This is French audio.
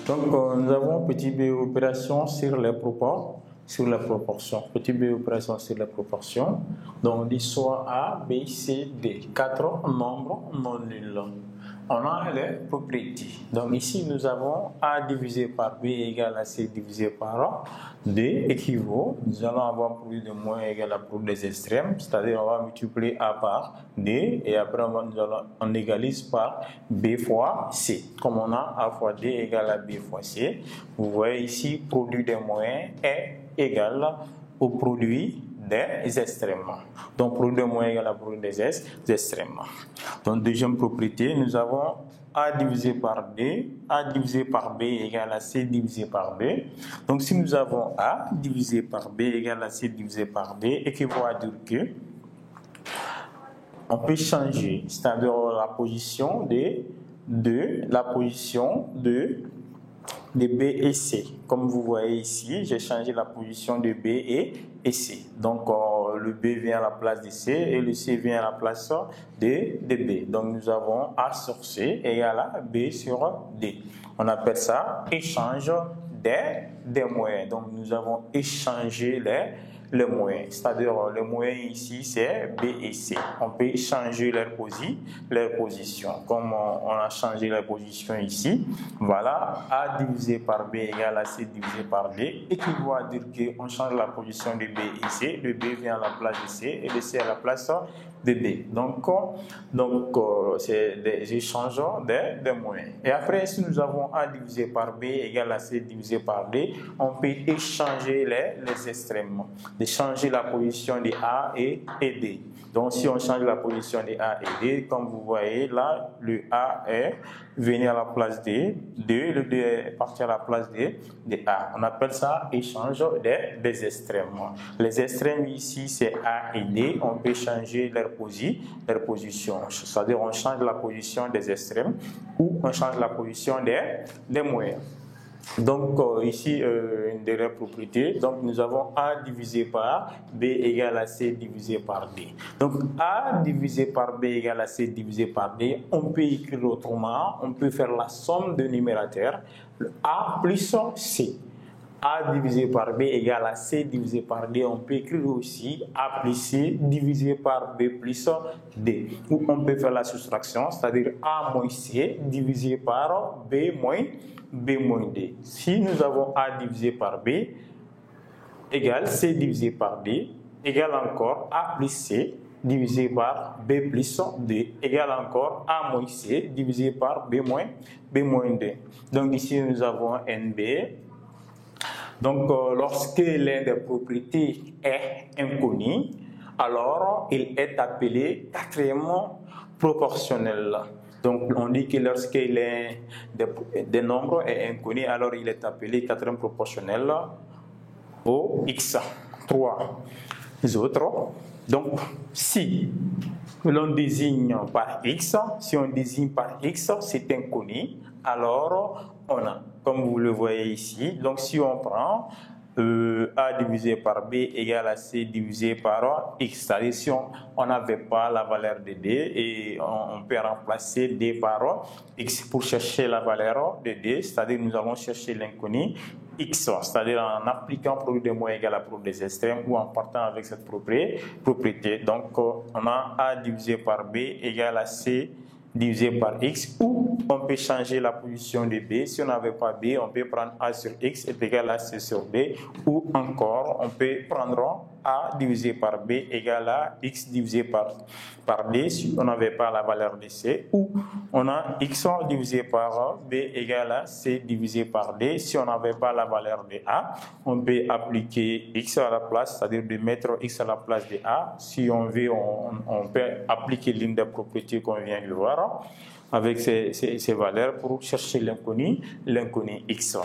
Donc, nous avons petit b opération sur les proportions. Petit b opération sur les proportions. Donc, on dit soit A, B, C, D. 4 nombres non nuls. On a les propriétés. Donc, ici, nous avons A divisé par B égale à C divisé par D équivaut. Nous allons avoir produit de moins égal à produit des extrêmes. C'est-à-dire, on va multiplier A par D et après, on égalise par B fois C. Comme on a A fois D égale à B fois C. Vous voyez ici, produit des moyens est égal au produit des extrêmes. Donc, produit des moyens égal à produit des extrêmes. Donc, deuxième propriété, nous avons A divisé par D, A divisé par B égale à C divisé par B. Donc, si nous avons A divisé par B égale à C divisé par D, équivaut à dire que on peut changer, c'est-à-dire la position de B et C. Comme vous voyez ici, j'ai changé la position de B et C. Donc, le B vient à la place de C et le C vient à la place de B. Donc, nous avons A sur C égale à B sur D. On appelle ça échange des moyens. Donc, nous avons échangé les moyens. C'est-à-dire, les moyens ici, c'est B et C. On peut changer leur position. Comme on a changé la position ici, voilà, A divisé par B égale à C divisé par D, équivaut à dire qu'on change la position de B et C. Le B vient à la place de C et le C à la place de D. Donc c'est des échanges des moyens. Et après, si nous avons A divisé par B égale à C divisé par D, on peut échanger les extrêmes. De changer la position de A et D. Donc, si on change la position de A et D, comme vous voyez là, le A est venu à la place de D, le D est parti à la place de A. On appelle ça échange des extrêmes. Les extrêmes ici, c'est A et D. On peut changer leur position. C'est-à-dire, on change la position des extrêmes ou on change la position des moyens. Donc, ici, une dernière propriété. Donc, nous avons A divisé par B égale à C divisé par D. Donc, A divisé par B égale à C divisé par D, on peut écrire autrement. On peut faire la somme de numérateurs, A plus C. A divisé par B égale à C divisé par D. On peut écrire aussi A plus C divisé par B plus D. Ou on peut faire la soustraction, c'est-à-dire A moins C divisé par B moins D. Si nous avons A divisé par B égale C divisé par D égale encore A plus C divisé par B plus D égale encore A moins C divisé par B moins D. Donc ici nous avons NB. Donc lorsque l'un des propriétés est inconnu, alors il est appelé quatrièmement proportionnel. Donc, on dit que lorsqu'il est des nombres est inconnu, alors il est appelé quatrième proportionnel au x. 3 autres. Donc, si l'on désigne par x, si on désigne par x, c'est inconnu, alors on a, comme vous le voyez ici, donc si on prend A divisé par B égale à C divisé par X. C'est-à-dire si on n'avait pas la valeur de D et on peut remplacer D par X pour chercher la valeur de D, c'est-à-dire nous allons chercher l'inconnu X, c'est-à-dire en appliquant produit des moyens égal à produit des extrêmes ou en partant avec cette propriété. Donc on a A divisé par B égale à C divisé par X, ou on peut changer la position de B. Si on n'avait pas B, on peut prendre A sur X est égal à C sur B, ou encore on peut prendre A divisé par B égale à X divisé par D si on n'avait pas la valeur de C, ou on a X divisé par B égale à C divisé par D si on n'avait pas la valeur de A. On peut appliquer X à la place, c'est-à-dire de mettre X à la place de A. Si on veut, on peut appliquer l'une des propriétés qu'on vient de voir avec ces valeurs pour chercher l'inconnu X.